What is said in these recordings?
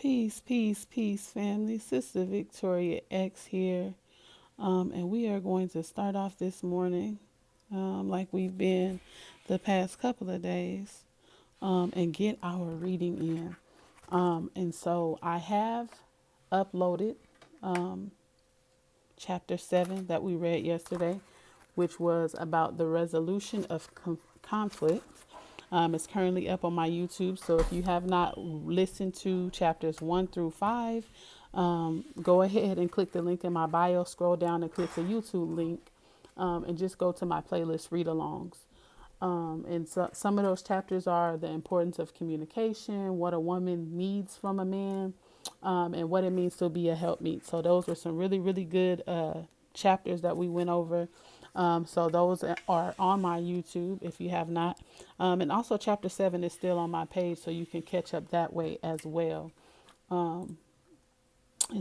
Peace, peace, peace, family. Sister Victoria X here. And we are going to start off this morning like we've been the past couple of days and get our reading in. And so I have uploaded chapter 7 that we read yesterday, which was about the resolution of conflict. It's currently up on my YouTube. So if you have not listened to chapters 1 through 5, go ahead and click the link in my bio, scroll down and click the YouTube link, and just go to my playlist read alongs. And so some of those chapters are the importance of communication, what a woman needs from a man, and what it means to be a helpmeet. So those were some really, really good chapters that we went over. So those are on my YouTube if you have not. And also chapter 7 is still on my page, so you can catch up that way as well. And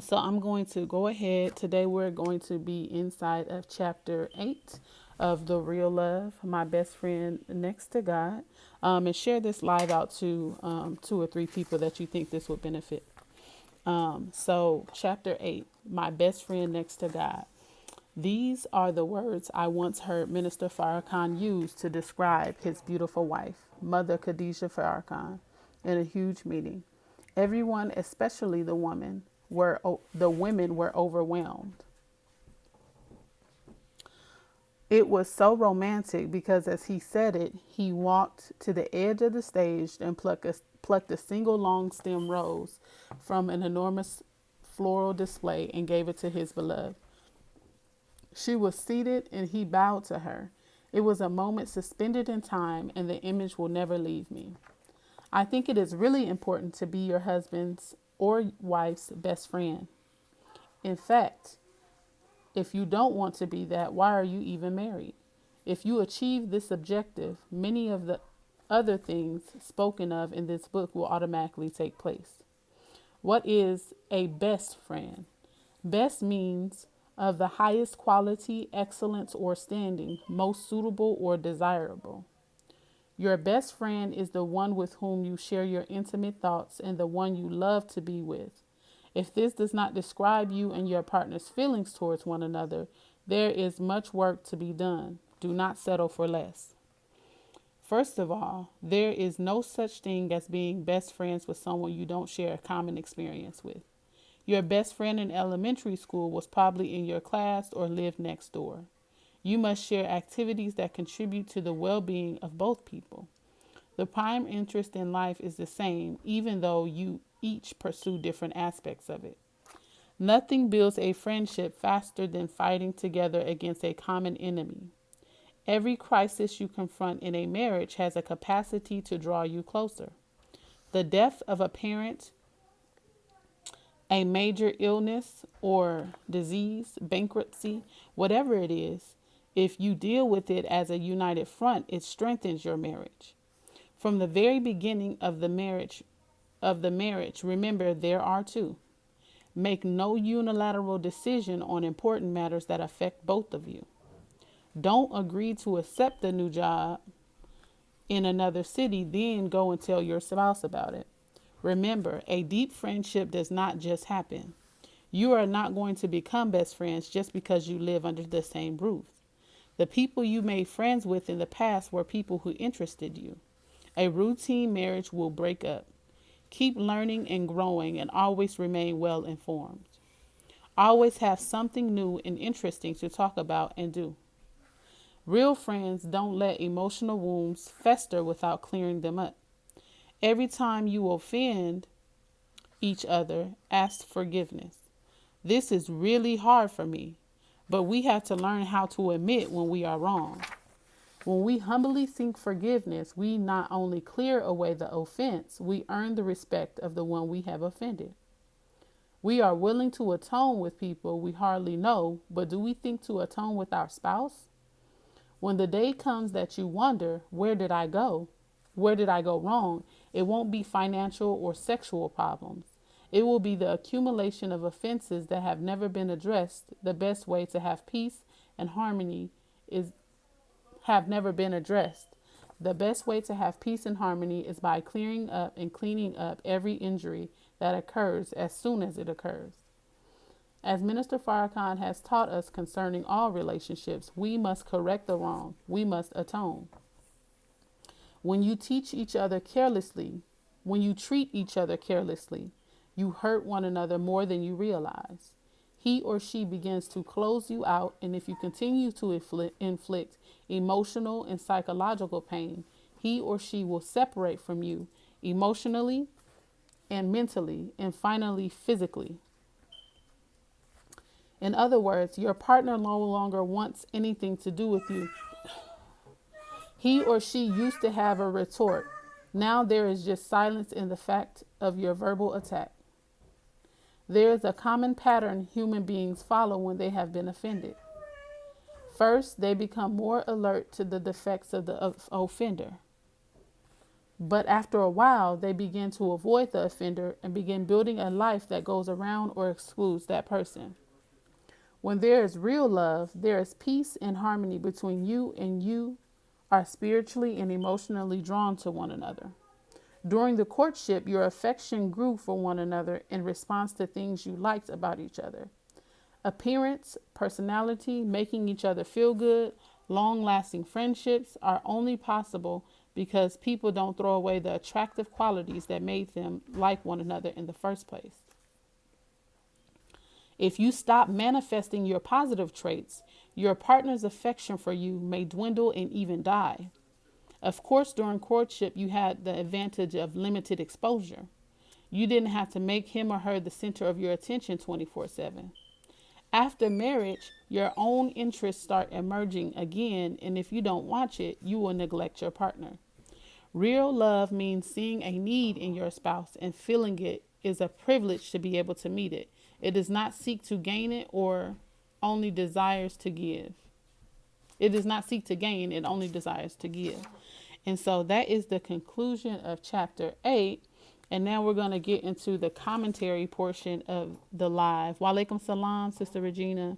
so I'm going to go ahead. Today we're going to be inside of chapter 8 of The Real Love, My Best Friend Next to God. And share this live out to 2 or 3 people that you think this would benefit. So chapter 8, My Best Friend Next to God. These are the words I once heard Minister Farrakhan use to describe his beautiful wife, Mother Khadijah Farrakhan, in a huge meeting. Everyone, especially the women, were overwhelmed. It was so romantic because as he said it, he walked to the edge of the stage and plucked a single long stem rose from an enormous floral display and gave it to his beloved. She was seated and he bowed to her. It was a moment suspended in time, and the image will never leave me. I think it is really important to be your husband's or wife's best friend. In fact, if you don't want to be that, why are you even married? If you achieve this objective, many of the other things spoken of in this book will automatically take place. What is a best friend? Best means of the highest quality, excellence, or standing, most suitable or desirable. Your best friend is the one with whom you share your intimate thoughts and the one you love to be with. If this does not describe you and your partner's feelings towards one another, there is much work to be done. Do not settle for less. First of all, there is no such thing as being best friends with someone you don't share a common experience with. Your best friend in elementary school was probably in your class or lived next door. You must share activities that contribute to the well-being of both people. The prime interest in life is the same, even though you each pursue different aspects of it. Nothing builds a friendship faster than fighting together against a common enemy. Every crisis you confront in a marriage has a capacity to draw you closer. The death of a parent, a major illness or disease, bankruptcy, whatever it is, if you deal with it as a united front, it strengthens your marriage. From the very beginning of the marriage, remember there are two. Make no unilateral decision on important matters that affect both of you. Don't agree to accept the new job in another city, then go and tell your spouse about it. Remember, a deep friendship does not just happen. You are not going to become best friends just because you live under the same roof. The people you made friends with in the past were people who interested you. A routine marriage will break up. Keep learning and growing and always remain well informed. Always have something new and interesting to talk about and do. Real friends don't let emotional wounds fester without clearing them up. Every time you offend each other, ask forgiveness. This is really hard for me, but we have to learn how to admit when we are wrong. When we humbly seek forgiveness, we not only clear away the offense, we earn the respect of the one we have offended. We are willing to atone with people we hardly know, but do we think to atone with our spouse? When the day comes that you wonder, where did I go? Where did I go wrong? It won't be financial or sexual problems. It will be the accumulation of offenses that have never been addressed. The best way to have peace and harmony is have never been addressed. The best way to have peace and harmony is by clearing up and cleaning up every injury that occurs as soon as it occurs. As Minister Farrakhan has taught us concerning all relationships, we must correct the wrong. We must atone. When you teach each other carelessly, when you treat each other carelessly, you hurt one another more than you realize. He or she begins to close you out, and if you continue to inflict emotional and psychological pain, he or she will separate from you emotionally and mentally, and finally physically. In other words, your partner no longer wants anything to do with you. He or she used to have a retort. Now there is just silence in the fact of your verbal attack. There is a common pattern human beings follow when they have been offended. First, they become more alert to the defects of the offender. But after a while, they begin to avoid the offender and begin building a life that goes around or excludes that person. When there is real love, there is peace and harmony between you, and you are spiritually and emotionally drawn to one another. During the courtship, your affection grew for one another in response to things you liked about each other. Appearance, personality, making each other feel good, long-lasting friendships are only possible because people don't throw away the attractive qualities that made them like one another in the first place. If you stop manifesting your positive traits, your partner's affection for you may dwindle and even die. Of course, during courtship, you had the advantage of limited exposure. You didn't have to make him or her the center of your attention 24/7. After marriage, your own interests start emerging again, and if you don't watch it, you will neglect your partner. Real love means seeing a need in your spouse and feeling it is a privilege to be able to meet it. It does not seek to gain it or only desires to give. It does not seek to gain, it only desires to give. And so that is the conclusion of chapter 8. And now we're going to get into the commentary portion of the live. Wa alaikum salam, Sister Regina.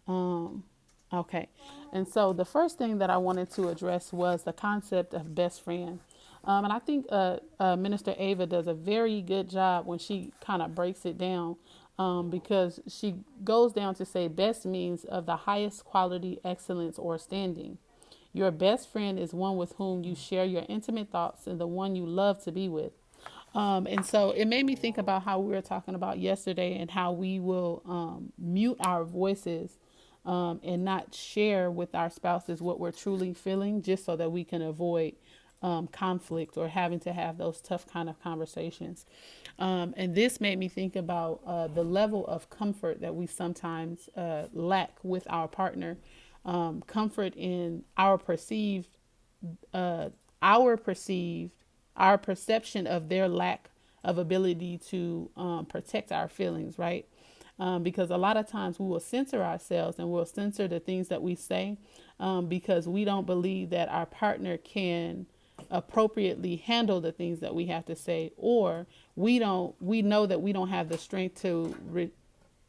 Okay. And so the first thing that I wanted to address was the concept of best friend. And I think Minister Ava does a very good job when she kind of breaks it down, because she goes down to say best means of the highest quality, excellence, or standing. Your best friend is one with whom you share your intimate thoughts and the one you love to be with. And so it made me think about how we were talking about yesterday and how we will mute our voices and not share with our spouses what we're truly feeling, just so that we can avoid conflict or having to have those tough kind of conversations. And this made me think about the level of comfort that we sometimes lack with our partner. Comfort in our perception of their lack of ability to protect our feelings, right? Because a lot of times we will censor ourselves and we'll censor the things that we say because we don't believe that our partner can appropriately handle the things that we have to say, or we know that we don't have the strength to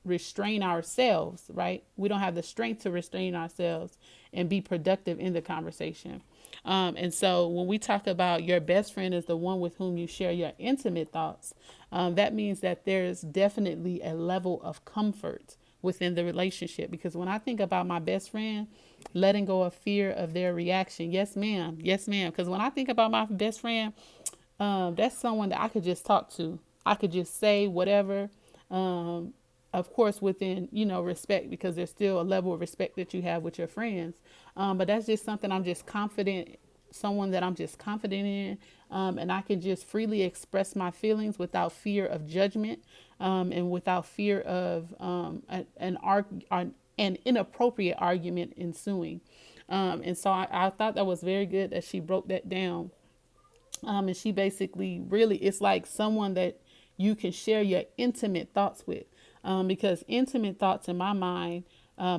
restrain ourselves, right? We don't have the strength to restrain ourselves and be productive in the conversation. And so when we talk about your best friend is the one with whom you share your intimate thoughts, that means that there's definitely a level of comfort within the relationship. Because when I think about my best friend, letting go of fear of their reaction. Yes, ma'am. Yes, ma'am. Because when I think about my best friend, that's someone that I could just talk to. I could just say whatever. Of course, within, respect, because there's still a level of respect that you have with your friends. But that's just something someone that I'm just confident in. And I can just freely express my feelings without fear of judgment, and without fear of an inappropriate argument ensuing. And so I thought that was very good that she broke that down. And she basically really, it's like someone that you can share your intimate thoughts with. Because intimate thoughts in my mind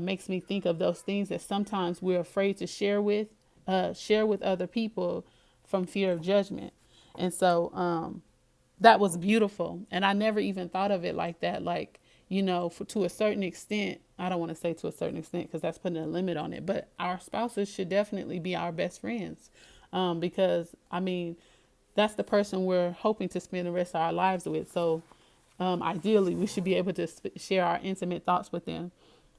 makes me think of those things that sometimes we're afraid to share with other people from fear of judgment. And so that was beautiful. And I never even thought of it like that. Like, to a certain extent, I don't want to say to a certain extent because that's putting a limit on it, but our spouses should definitely be our best friends. because I mean, that's the person we're hoping to spend the rest of our lives with. So ideally, we should be able to share our intimate thoughts with them.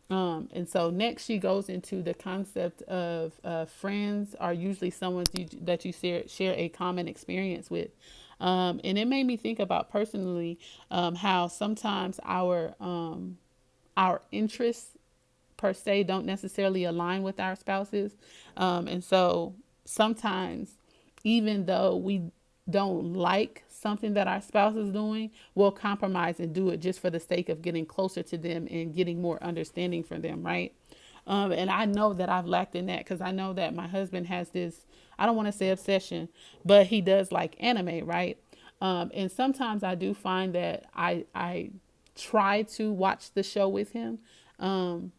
And so next, she goes into the concept of friends are usually someone that you share a common experience with. And it made me think about personally how sometimes our interests per se don't necessarily align with our spouses. And so sometimes, even though we don't like something that our spouse is doing, we'll compromise and do it just for the sake of getting closer to them and getting more understanding from them, right? And I know that I've lacked in that because I know that my husband has this, I don't want to say obsession, but he does like anime, right? And sometimes I do find that I try to watch the show with him. Um,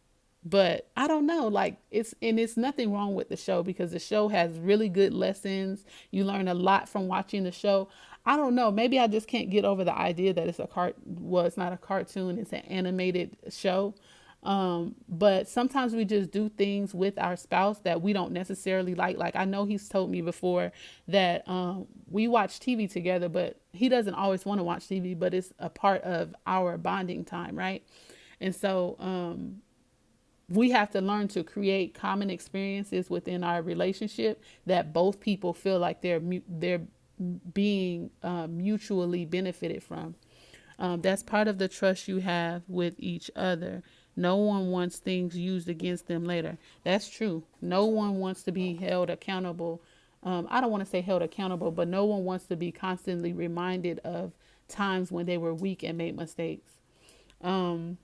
but I don't know, like it's nothing wrong with the show because the show has really good lessons. You learn a lot from watching the show. I don't know, maybe I just can't get over the idea that it's not a cartoon, it's an animated show. But sometimes we just do things with our spouse that we don't necessarily like. Like I know he's told me before that we watch TV together, but he doesn't always want to watch TV, but it's a part of our bonding time, right? And so we have to learn to create common experiences within our relationship that both people feel like they're being mutually benefited from. That's part of the trust you have with each other. No one wants things used against them later. That's true. No one wants to be held accountable. I don't want to say held accountable, but no one wants to be constantly reminded of times when they were weak and made mistakes. Um,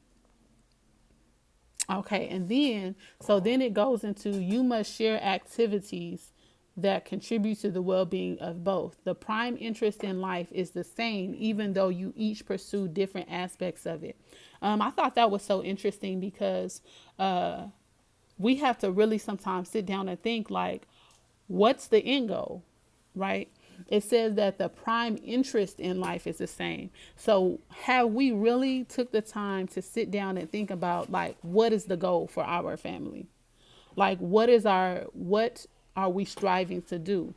Okay, and then it goes into you must share activities that contribute to the well-being of both. The prime interest in life is the same, even though you each pursue different aspects of it. I thought that was so interesting because we have to really sometimes sit down and think like, what's the end goal, right? It says that the prime interest in life is the same. So have we really took the time to sit down and think about like what is the goal for our family? Like what are we striving to do?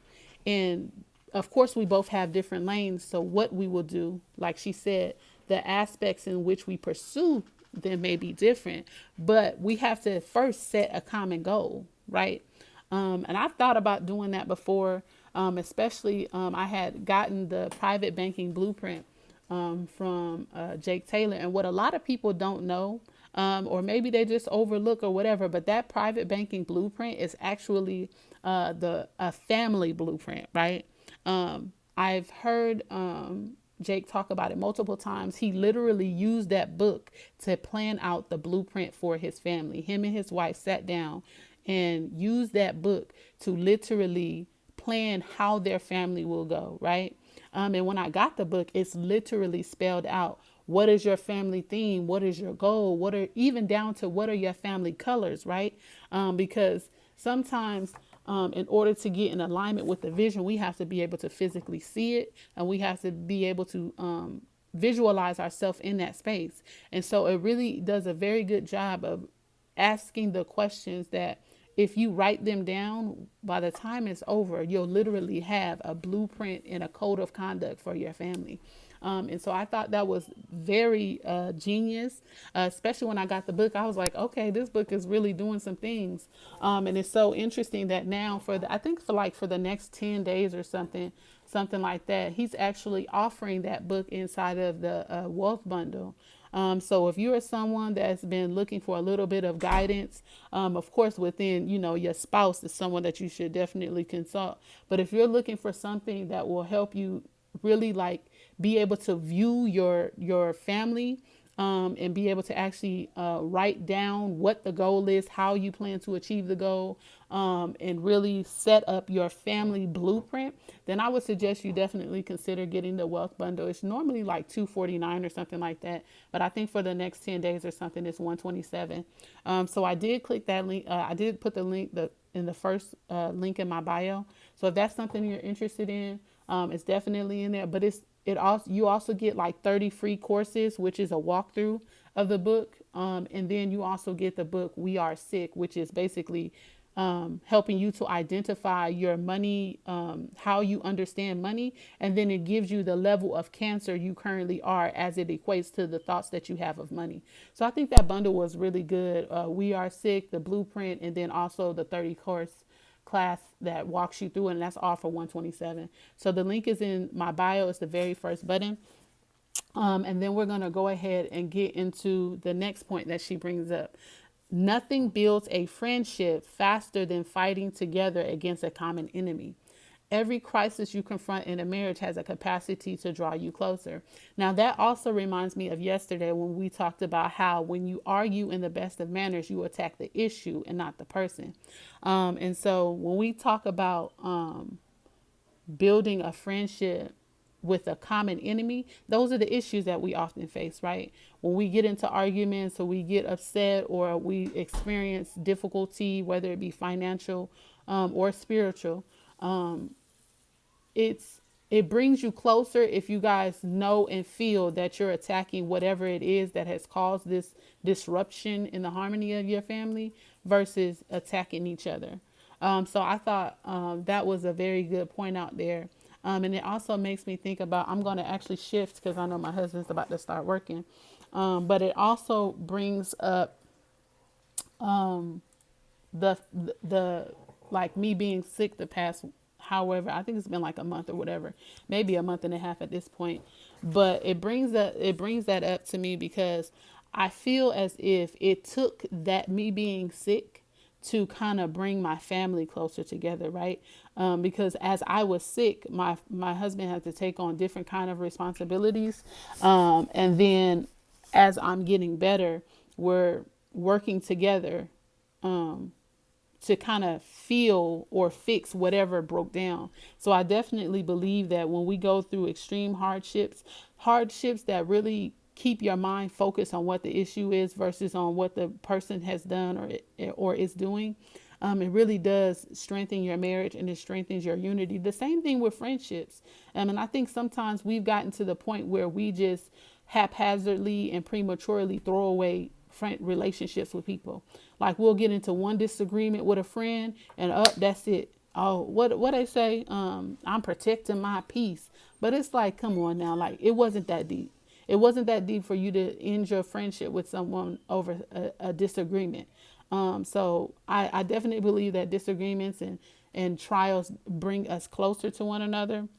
And of course we both have different lanes, so what we will do, like she said, the aspects in which we pursue them may be different, but we have to first set a common goal, right? And I've thought about doing that before, especially I had gotten the private banking blueprint from Jake Taylor. And what a lot of people don't know, or maybe they just overlook or whatever, but that private banking blueprint is actually the a family blueprint, right? I've heard Jake talk about it multiple times. He literally used that book to plan out the blueprint for his family. Him and his wife sat down and used that book to literally plan how their family will go, right? And when I got the book, it's literally spelled out. What is your family theme? What is your goal? What are even down to what are your family colors, right? Because sometimes in order to get in alignment with the vision, we have to be able to physically see it and we have to be able to visualize ourselves in that space. And so it really does a very good job of asking the questions that if you write them down, by the time it's over, you'll literally have a blueprint and a code of conduct for your family. And so I thought that was very genius, especially when I got the book. I was like, okay, this book is really doing some things. And it's so interesting that now I think for the next 10 days or something like that, he's actually offering that book inside of the wealth bundle. So if you're someone that's been looking for a little bit of guidance, of course, within, your spouse is someone that you should definitely consult. But if you're looking for something that will help you really like be able to view your family, and be able to actually write down what the goal is, how you plan to achieve the goal, and really set up your family blueprint, then I would suggest you definitely consider getting the wealth bundle. It's normally like $249 or something like that, but I think for the next 10 days or something, it's $127. So I did click that link. I did put the link in the first link in my bio. So if that's something you're interested in, it's definitely in there. But you also get like 30 free courses, which is a walkthrough of the book. And then you also get the book We Are Sick, which is basically helping you to identify your money, how you understand money, and then it gives you the level of cancer you currently are as it equates to the thoughts that you have of money. So I think that bundle was really good. We Are Sick, the blueprint, and then also the 30 course class that walks you through it, and that's all for 127. So the link is in my bio. It's the very first button. And then we're going to go ahead and get into the next point that she brings up. Nothing builds a friendship faster than fighting together against a common enemy. Every crisis you confront in a marriage has a capacity to draw you closer. Now, that also reminds me of yesterday when we talked about how when you argue in the best of manners, you attack the issue and not the person. And so when we talk about building a friendship with a common enemy, those are the issues that we often face, right? When we get into arguments or we get upset or we experience difficulty, whether it be financial or spiritual, it brings you closer if you guys know and feel that you're attacking whatever it is that has caused this disruption in the harmony of your family versus attacking each other. So I thought that was a very good point out there. And it also makes me think about, I'm going to actually shift because I know my husband's about to start working. But it also brings up the like me being sick the past, however, I think it's been like a month or whatever, maybe a month and a half at this point. But it brings that up to me because I feel as if it took that me being sick to kind of bring my family closer together, right? Because as I was sick, my husband had to take on different kind of responsibilities, and then as I'm getting better, we're working together to kind of feel or fix whatever broke down. So I definitely believe that when we go through extreme hardships that really keep your mind focused on what the issue is versus on what the person has done or is doing, it really does strengthen your marriage and it strengthens your unity. The same thing with friendships. And I think sometimes we've gotten to the point where we just haphazardly and prematurely throw away friend relationships with people. Like we'll get into one disagreement with a friend and that's it. Oh, what they say? I'm protecting my peace. But it's like, come on now, like it wasn't that deep. It wasn't that deep for you to end your friendship with someone over a disagreement. So I definitely believe that disagreements and trials bring us closer to one another.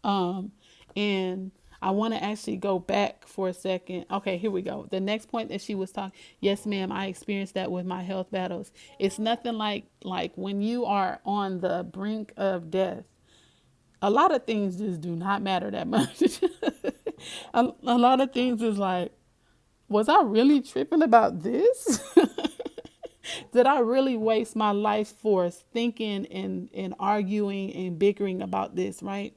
And I want to actually go back for a second. Okay, here we go. The next point that she was talking. Yes, ma'am. I experienced that with my health battles. It's nothing like when you are on the brink of death. A lot of things just do not matter that much. A lot of things is like, was I really tripping about this? Did I really waste my life force thinking and arguing and bickering about this, right?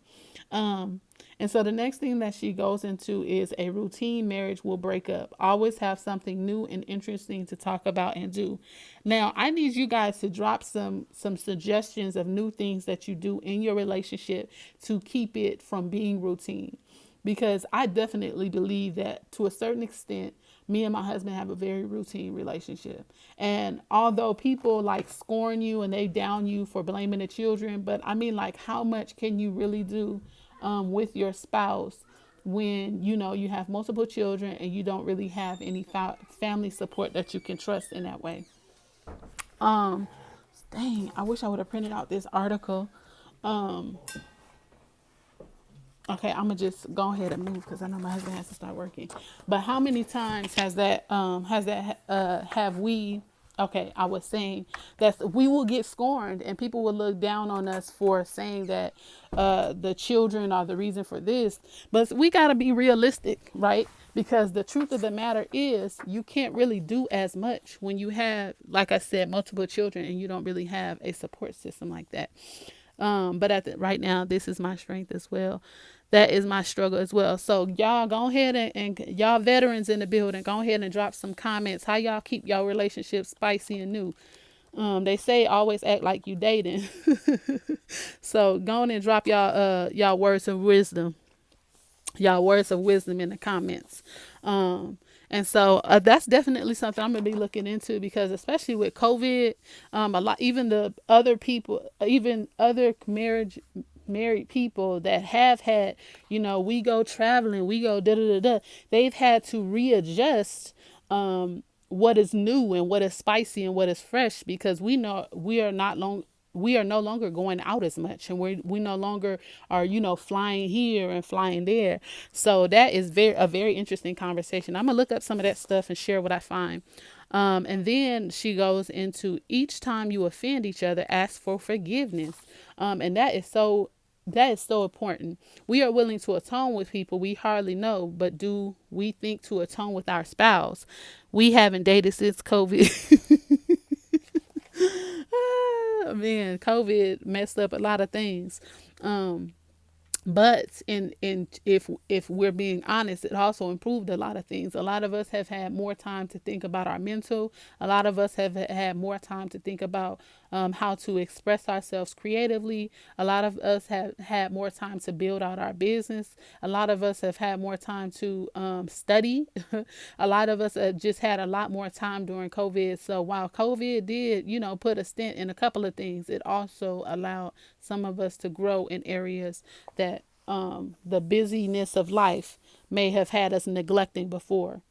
Um, and so the next thing that she goes into is a routine marriage will break up. Always have something new and interesting to talk about and do. Now, I need you guys to drop some suggestions of new things that you do in your relationship to keep it from being routine. Because I definitely believe that to a certain extent, me and my husband have a very routine relationship. And although people like scorn you and they down you for blaming the children, but I mean, like, how much can you really do with your spouse when you know you have multiple children and you don't really have any family support that you can trust in that way? Um, Dang, I wish I would have printed out this article. Um, Okay, I'm gonna just go ahead and move because I know my husband has to start working. But how many times have we? Okay, I was saying that we will get scorned and people will look down on us for saying that the children are the reason for this. But we gotta be realistic, right? Because the truth of the matter is you can't really do as much when you have, like I said, multiple children and you don't really have a support system like that. But right now, this is my strength as well. That is my struggle as well. So y'all go ahead and y'all veterans in the building, go ahead and drop some comments. How y'all keep y'all relationships spicy and new? They say always act like you dating. So go on and drop y'all words of wisdom. y'all words of wisdom in the comments. Um, and so that's definitely something I'm gonna be looking into, because especially with COVID, a lot, even the other people, even other married people that have had, we go traveling, we go da da da da, they've had to readjust what is new and what is spicy and what is fresh, because we know we are no longer going out as much, and we no longer are flying here and flying there. So that is a very interesting conversation. I'm gonna look up some of that stuff and share what I find. And then she goes into, each time you offend each other, ask for forgiveness. And that is so important. We are willing to atone with people we hardly know, but do we think to atone with our spouse? We haven't dated since COVID. Man, COVID messed up a lot of things. Um, but in if we're being honest, it also improved a lot of things. A lot of us have had more time to think about our mental. A lot of us have had more time to think about how to express ourselves creatively. A lot of us have had more time to build out our business. A lot of us have had more time to study. A lot of us have just had a lot more time during COVID. So while COVID did, put a stint in a couple of things, it also allowed some of us to grow in areas that the busyness of life may have had us neglecting before.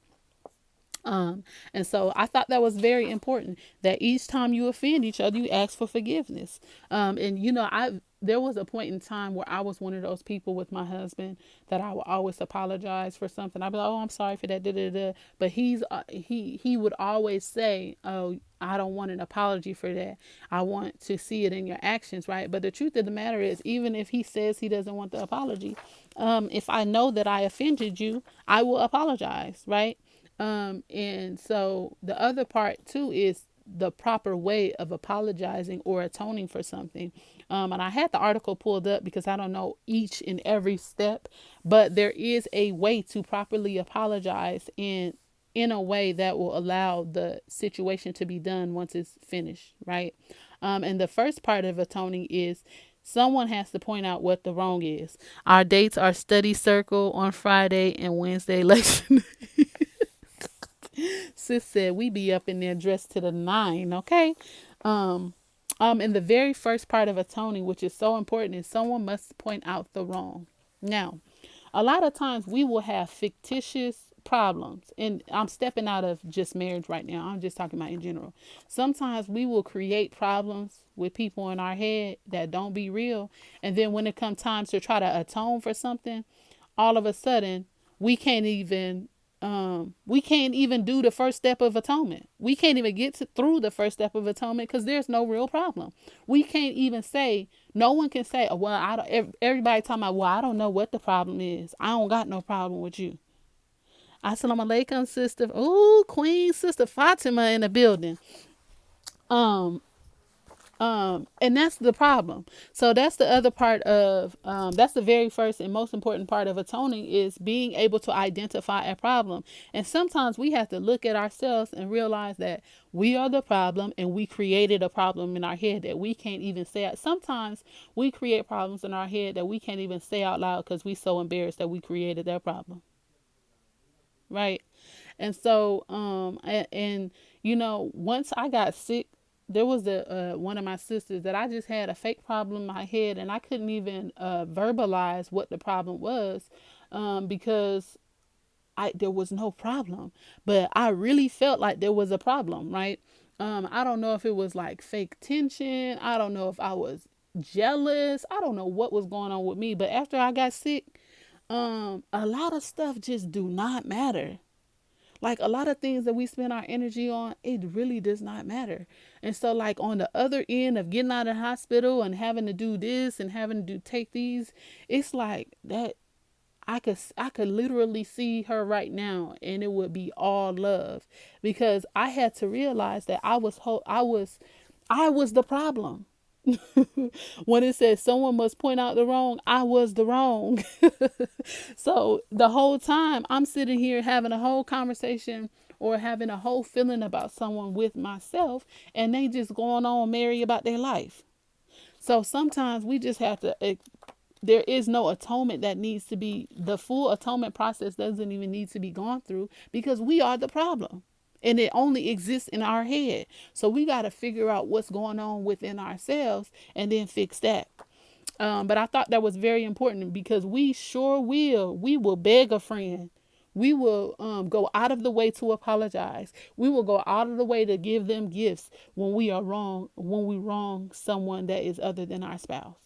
And so I thought that was very important, that each time you offend each other, you ask for forgiveness. And I there was a point in time where I was one of those people with my husband that I would always apologize for something. I'd be like, "Oh, I'm sorry for that." Da, da, da. But he would always say, "Oh, I don't want an apology for that. I want to see it in your actions," right? But the truth of the matter is, even if he says he doesn't want the apology, if I know that I offended you, I will apologize, right? And so the other part too is the proper way of apologizing or atoning for something. And I had the article pulled up because I don't know each and every step, but there is a way to properly apologize in a way that will allow the situation to be done once it's finished, right? And the first part of atoning is someone has to point out what the wrong is. Our dates are study circle on Friday and Wednesday election. Sis said we be up in there dressed to the nine, okay? Um, and the very first part of atoning, which is so important, is someone must point out the wrong. Now, a lot of times we will have fictitious problems, and I'm stepping out of just marriage right now. I'm just talking about in general. Sometimes we will create problems with people in our head that don't be real, and then when it comes time to try to atone for something, all of a sudden we can't even do the first step of atonement. We can't even get through the first step of atonement because there's no real problem. We can't even say, no one can say, "Oh, well, I don't." Everybody talking about, "Well, I don't know what the problem is. I don't got no problem with you." Assalamu alaikum, sister. Oh, Queen Sister Fatima in the building. Um, and that's the problem. So that's the other part of that's the very first and most important part of atoning, is being able to identify a problem. And sometimes we have to look at ourselves and realize that we are the problem, and we created a problem in our head that we can't even say out. Sometimes we create problems in our head that we can't even say out loud because we're so embarrassed that we created that problem, right? And so once I got sick, there was a one of my sisters that I just had a fake problem in my head, and I couldn't even verbalize what the problem was, because there was no problem, but I really felt like there was a problem, right? I don't know if it was like fake tension. I don't know if I was jealous. I don't know what was going on with me, but after I got sick, a lot of stuff just do not matter. Like a lot of things that we spend our energy on, it really does not matter. And so like on the other end of getting out of the hospital and having to do this and having to take these, it's like that I could literally see her right now, and it would be all love, because I had to realize that I was the problem. When it says someone must point out the wrong, I was the wrong. So the whole time I'm sitting here having a whole conversation or having a whole feeling about someone with myself, and they just going on merry about their life. So sometimes we just have to there is no atonement that needs to be, the full atonement process doesn't even need to be gone through, because we are the problem and it only exists in our head. So we got to figure out what's going on within ourselves and then fix that. But I thought that was very important, because we will beg a friend. We will go out of the way to apologize. We will go out of the way to give them gifts when we are wrong, when we wrong someone that is other than our spouse,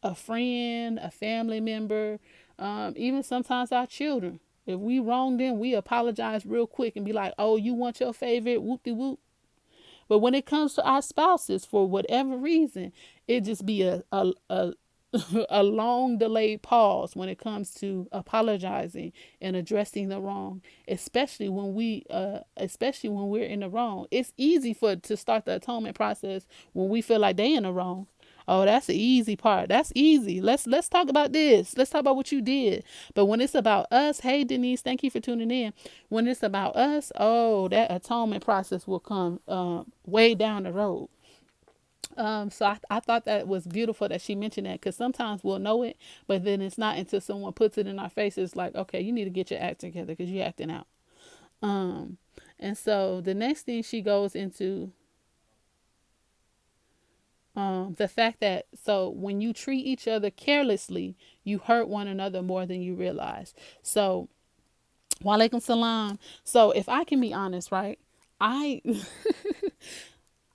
a friend, a family member, even sometimes our children. If we wrong them, we apologize real quick and be like, "Oh, you want your favorite? Whoop de whoop." But when it comes to our spouses, for whatever reason, it just be a a long delayed pause when it comes to apologizing and addressing the wrong, especially when we're in the wrong. It's easy for to start the atonement process when we feel like they in the wrong. Oh, that's the easy part. That's easy. Let's talk about this. Let's talk about what you did. But when it's about us, hey Denise, thank you for tuning in. When it's about us, oh, that atonement process will come way down the road. So I thought that was beautiful that she mentioned that, because sometimes we'll know it, but then it's not until someone puts it in our faces like, okay, you need to get your act together because you're acting out. Um, and so the next thing she goes into, the fact that, so when you treat each other carelessly, you hurt one another more than you realize. So, walaikum salam. So if I can be honest, right? I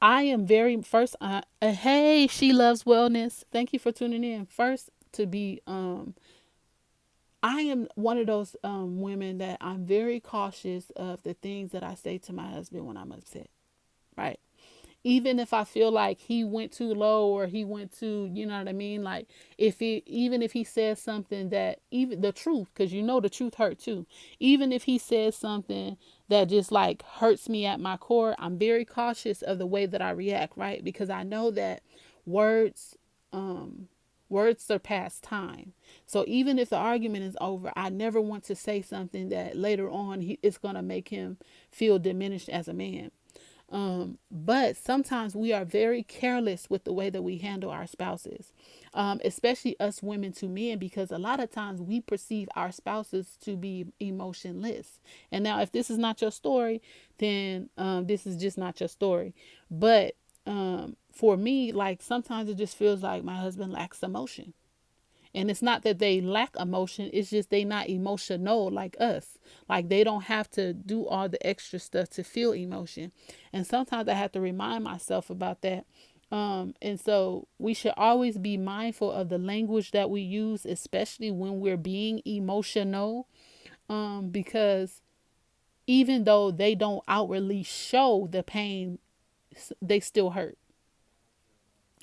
I am very first. Hey, she loves wellness. Thank you for tuning in. First, to be I am one of those women that I'm very cautious of the things that I say to my husband when I'm upset. Right. Even if I feel like he went too low or he went too, you know what I mean? Like even if he says something that, even the truth, because you know the truth hurt too. Even if he says something that just like hurts me at my core, I'm very cautious of the way that I react, right? Because I know that words, words surpass time. So even if the argument is over, I never want to say something that later on it's going to make him feel diminished as a man. But sometimes we are very careless with the way that we handle our spouses, especially us women to men, because a lot of times we perceive our spouses to be emotionless. And now, if this is not your story, then this is just not your story. But for me, like sometimes it just feels like my husband lacks emotion. And it's not that they lack emotion, it's just they not emotional like us. Like they don't have to do all the extra stuff to feel emotion. And sometimes I have to remind myself about that. And so we should always be mindful of the language that we use, especially when we're being emotional. Because even though they don't outwardly show the pain, they still hurt.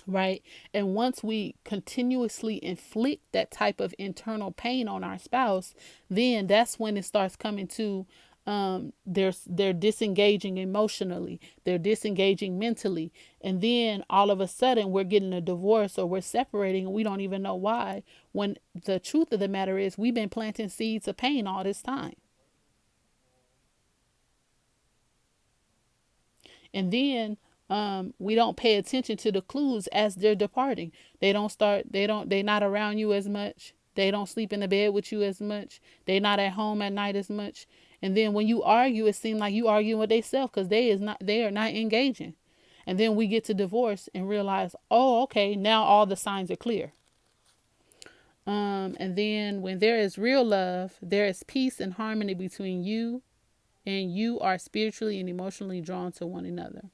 Right. And once we continuously inflict that type of internal pain on our spouse, then that's when it starts coming to they're disengaging emotionally, they're disengaging mentally, and then all of a sudden we're getting a divorce or we're separating and we don't even know why, when the truth of the matter is we've been planting seeds of pain all this time. And then we don't pay attention to the clues as they're departing. They're not around you as much. They don't sleep in the bed with you as much. They're not at home at night as much. And then when you argue, it seems like you arguing with themselves because they are not engaging. And then we get to divorce and realize, oh, okay, now all the signs are clear. And then when there is real love, there is peace and harmony between you, and you are spiritually and emotionally drawn to one another.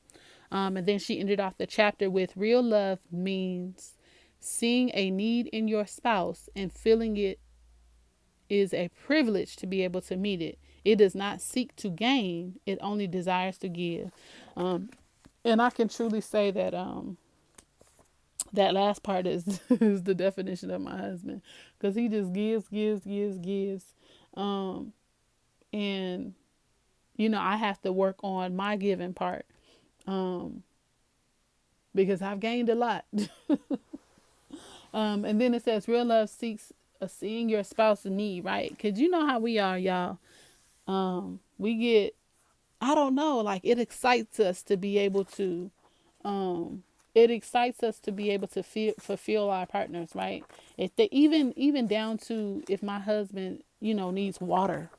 And then she ended off the chapter with, real love means seeing a need in your spouse and feeling it is a privilege to be able to meet it. It does not seek to gain, it only desires to give. And I can truly say that that last part is, is the definition of my husband, because he just gives. Um, and, I have to work on my giving part. Um, because I've gained a lot. And then it says real love seeks seeing your spouse in need, right? Because you know how we are, y'all. We get, I don't know, like it excites us to be able to, it excites us to be able to fulfill our partners, right? If they even down to if my husband, needs water,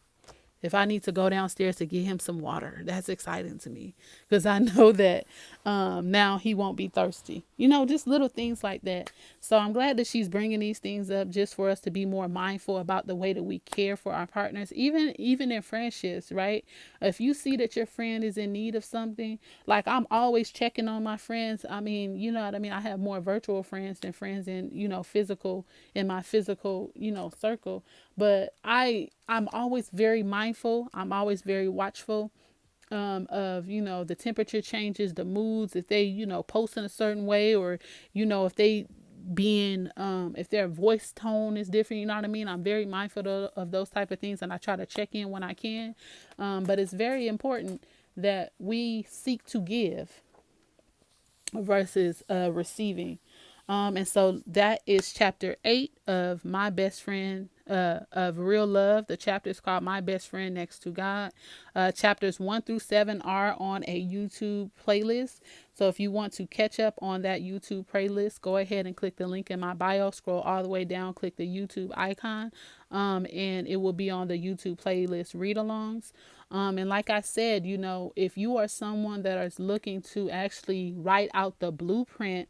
if I need to go downstairs to get him some water, that's exciting to me because I know that now he won't be thirsty. Just little things like that. So I'm glad that she's bringing these things up just for us to be more mindful about the way that we care for our partners, even in friendships, right? If you see that your friend is in need of something, like I'm always checking on my friends. I mean, you know what I mean? I have more virtual friends than friends in my physical, circle. But I'm always very mindful. I'm always very watchful of the temperature changes, the moods, if they post in a certain way, or if they being if their voice tone is different, you know what I mean. I'm very mindful of those type of things, and I try to check in when I can. But it's very important that we seek to give versus receiving. And so that is chapter 8 of My Best Friend of Real Love. The chapter is called My Best Friend Next to God. Chapters 1 through 7 are on a YouTube playlist. So if you want to catch up on that YouTube playlist, go ahead and click the link in my bio, scroll all the way down, click the YouTube icon, and it will be on the YouTube playlist read alongs. And like I said, if you are someone that is looking to actually write out the blueprint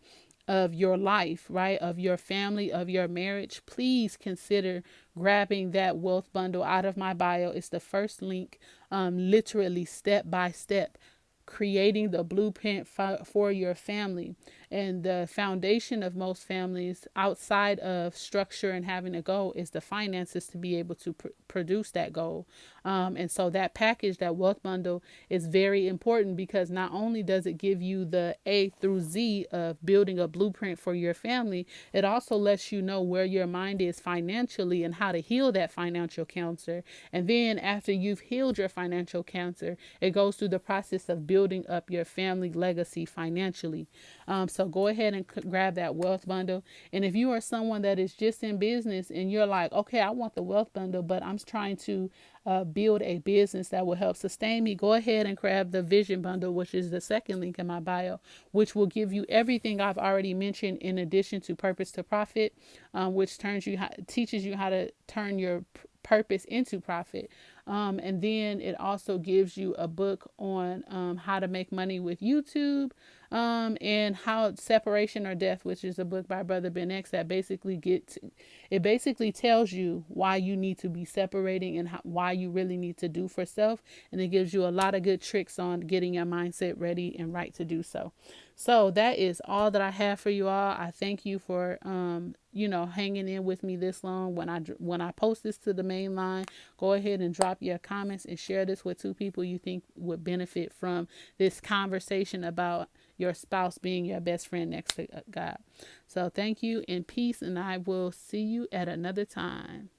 of your life, right? Of your family, of your marriage, please consider grabbing that wealth bundle out of my bio. It's the first link, literally step by step, creating the blueprint for your family. And the foundation of most families, outside of structure and having a goal, is the finances to be able to produce that goal. And so that package, that wealth bundle, is very important because not only does it give you the A through Z of building a blueprint for your family, it also lets you know where your mind is financially and how to heal that financial cancer. And then after you've healed your financial cancer, it goes through the process of building up your family legacy financially. So go ahead and grab that wealth bundle. And if you are someone that is just in business and you're like, okay, I want the wealth bundle, but I'm trying to build a business that will help sustain me, go ahead and grab the vision bundle, which is the second link in my bio, which will give you everything I've already mentioned in addition to purpose to profit, which teaches you how to turn your purpose into profit. And then it also gives you a book on how to make money with YouTube, and how separation or death, which is a book by Brother Ben X that basically tells you why you need to be separating and why you really need to do for self. And it gives you a lot of good tricks on getting your mindset ready and right to do so. So that is all that I have for you all. I thank you for hanging in with me this long. When I post this to the main line, go ahead and drop your comments and share this with 2 people you think would benefit from this conversation about your spouse being your best friend next to God. So thank you and peace, and I will see you at another time.